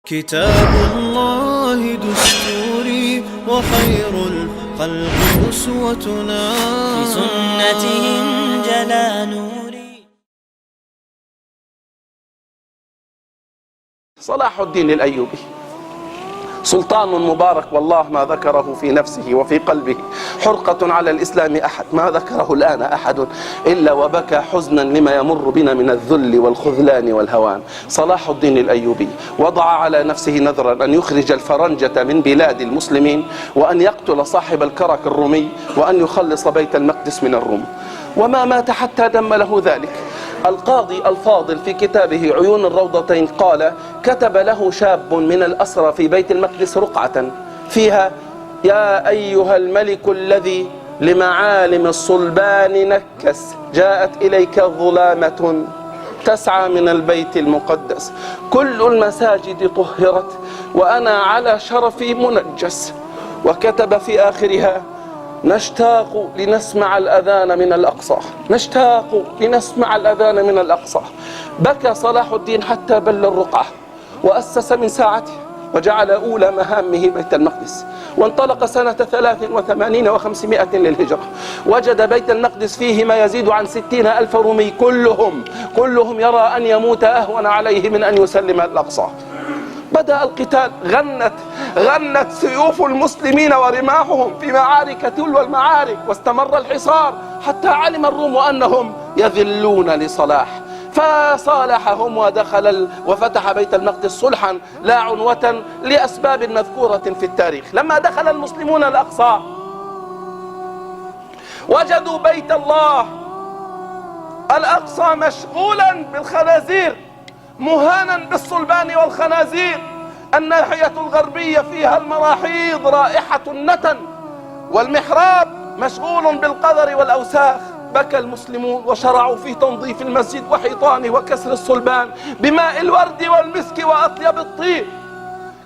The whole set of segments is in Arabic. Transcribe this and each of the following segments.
كتاب الله دستوري وخير الخلق أسوتنا في سنته انجلى نوري. صلاح الدين الأيوبي سلطان مبارك، والله ما ذكره في نفسه وفي قلبه حرقة على الإسلام أحد، ما ذكره الآن أحد إلا وبكى حزنا لما يمر بنا من الذل والخذلان والهوان. صلاح الدين الأيوبي وضع على نفسه نذرا أن يخرج الفرنجة من بلاد المسلمين، وأن يقتل صاحب الكرك الرومي، وأن يخلص بيت المقدس من الروم، وما مات حتى دم له ذلك. القاضي الفاضل في كتابه عيون الروضتين قال: كتب له شاب من الأسرى في بيت المقدس رقعة فيها: يا أيها الملك الذي لمعالم الصلبان نكس، جاءت إليك ظلامة تسعى من البيت المقدس، كل المساجد طهرت وأنا على شرفي منجس. وكتب في آخرها: نشتاق لنسمع الأذان من الأقصى، نشتاق لنسمع الأذان من الأقصى. بكى صلاح الدين حتى بل الرقعة، وأسس من ساعته وجعل أولى مهامه بيت المقدس، وانطلق سنة 83 و500 للهجرة. وجد بيت المقدس فيه ما يزيد عن 60,000 رومي، كلهم يرى أن يموت أهون عليه من أن يسلم الأقصى. بدأ القتال، غنت سيوف المسلمين ورماحهم في معارك تلو المعارك، واستمر الحصار حتى علم الروم أنهم يذلون لصلاح، فصالحهم ودخل وفتح بيت المقدس صلحا لا عنوة لأسباب مذكورة في التاريخ. لما دخل المسلمون الأقصى وجدوا بيت الله الأقصى مشغولا بالخنازير، مهانا بالصلبان والخنازير. الناحية الغربية فيها المراحيض رائحة النتن، والمحراب مشغول بالقذر والأوساخ. بكى المسلمون وشرعوا في تنظيف المسجد وحيطانه وكسر الصلبان بماء الورد والمسك وأطيب الطيب.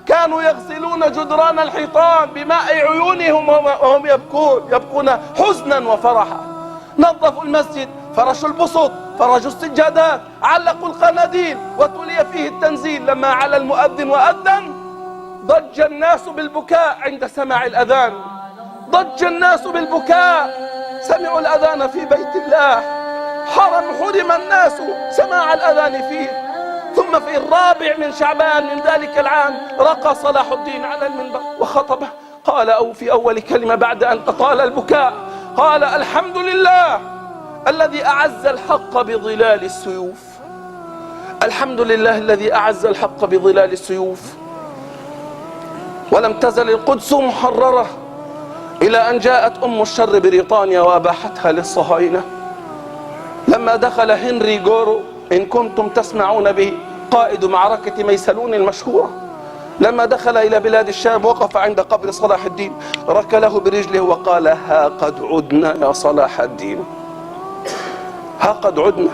كانوا يغسلون جدران الحيطان بماء عيونهم وهم يبكون حزنا وفرحا. نظفوا المسجد، فرشوا البسط، فرجوا السجادات، علقوا القناديل، وتلي فيه التنزيل. لما على المؤذن وأذن ضج الناس بالبكاء عند سماع الأذان، ضج الناس بالبكاء، سمعوا الأذان في بيت الله، حرم الناس سماع الأذان فيه. ثم في الرابع من شعبان من ذلك العام رقى صلاح الدين على المنبر وخطب. قال أو في أول كلمة بعد أن أطال البكاء قال: الحمد لله الذي أعز الحق بظلال السيوف، الحمد لله الذي أعز الحق بظلال السيوف. ولم تزل القدس محررة إلى أن جاءت أم الشر بريطانيا وأباحتها للصهاينة. لما دخل هنري غورو، إن كنتم تسمعون به، قائد معركة ميسلون المشهورة، لما دخل إلى بلاد الشام وقف عند قبر صلاح الدين، ركله برجله وقال: ها قد عدنا يا صلاح الدين، ها قد عدنا.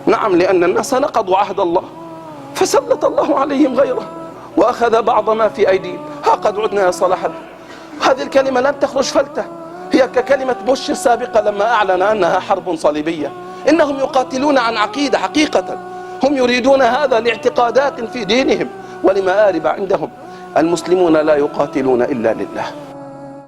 نعم، لأن الناس نقضوا عهد الله فسلط الله عليهم غيره وأخذ بعض ما في أيديهم. ها قد عدنا يا صلاح الدين. هذه الكلمة لن تخرج فلتة، هي ككلمة بوش السابقة لما أعلن أنها حرب صليبية. إنهم يقاتلون عن عقيدة حقيقة، هم يريدون هذا لاعتقادات في دينهم ولمآرب عندهم. المسلمون لا يقاتلون إلا لله.